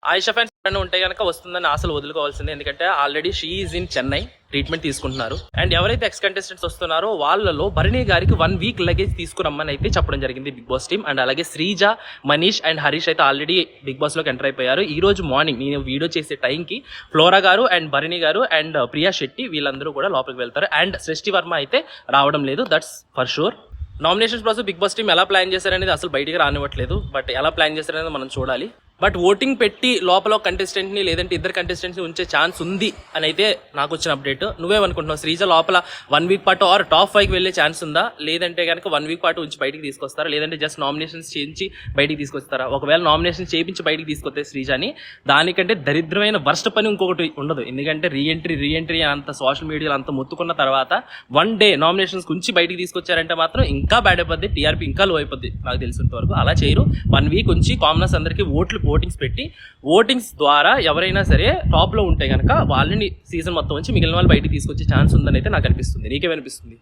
Ayesha fans ఎవరైనా ఉంటే కనుక వస్తుందని ఆశలు వదులుకోవాల్సిందే. ఎందుకంటే already she is in Chennai treatment తీసుకుంటున్నారు. అండ్ ఎవరైతే ఎక్స్ కంటెస్టెంట్స్ వస్తున్నారో వాళ్ళలో భరణి గారికి 1 వీక్ లగేజ్ తీసుకురమ్మని అయితే చెప్పడం జరిగింది బిగ్ బాస్ టీమ్. అండ్ అలాగే శ్రీజ, మనీష్ అండ్ హరీష్ అయితే ఆల్రెడీ బిగ్ బాస్ లోకి ఎంటర్ అయిపోయారు. ఈ రోజు మార్నింగ్ నేను వీడియో చేసే టైంకి ఫ్లోరా గారు అండ్ భరణి గారు అండ్ ప్రియా శెట్టి వీళ్ళందరూ కూడా లోపలికి వెళ్తారు. అండ్ సృష్టి వర్మ అయితే రావడం లేదు, that's for sure. Nominations process Bigg Boss team ఎలా ప్లాన్ చేశారనేది అసలు బయటికి రానివ్వట్లేదు. బట్ ఎలా ప్లాన్ చేశారనేది మనం చూడాలి. బట్ ఓటింగ్ పెట్టి లోపల కంటెస్టెంట్ని లేదంటే ఇద్దరు కంటెస్టెంట్స్ని ఉంచే ఛాన్స్ ఉంది అని అయితే నాకు వచ్చిన అప్డేట్. నువ్వేమనుకుంటున్నావు? శ్రీజ లోపల 1 వీక్ పాటు ఆర్ టాప్ 5 వెళ్ళే ఛాన్స్ ఉందా? లేదంటే కనుక 1 వీక్ పాటు ఉంచి బయటికి తీసుకొస్తారా? లేదంటే జస్ట్ నామినేషన్స్ చేయించి బయటికి తీసుకొస్తారా? ఒకవేళ నామినేషన్స్ చేయించి బయటికి తీసుకొస్తే శ్రీజని దానికంటే దరిద్రమైన వర్స్ట్ పని ఇంకొకటి ఉండదు. ఎందుకంటే రీఎంట్రీ అంత సోషల్ మీడియాలో అంత మొత్తుకున్న తర్వాత 1 డే నామినేషన్స్ ఉంచి బయటికి తీసుకొచ్చారంటే మాత్రం ఇంకా బ్యాడ్ అయిపోద్ది, టీఆర్పీ ఇంకా లో అయిపోద్ది. నాకు తెలిసినంత వరకు అలా చేయరు. 1 వీక్ ఉంచి కామనర్స్ అందరికీ ఓటింగ్స్ పెట్టి ఓటింగ్స్ ద్వారా ఎవరైనా సరే టాప్ లో ఉంటే కనుక వాళ్ళని సీజన్ మొత్తం వచ్చి మిగిలిన వాళ్ళు బయటికి తీసుకొచ్చే ఛాన్స్ ఉందని అయితే నాకు అనిపిస్తుంది. నీకేమనిపిస్తుంది?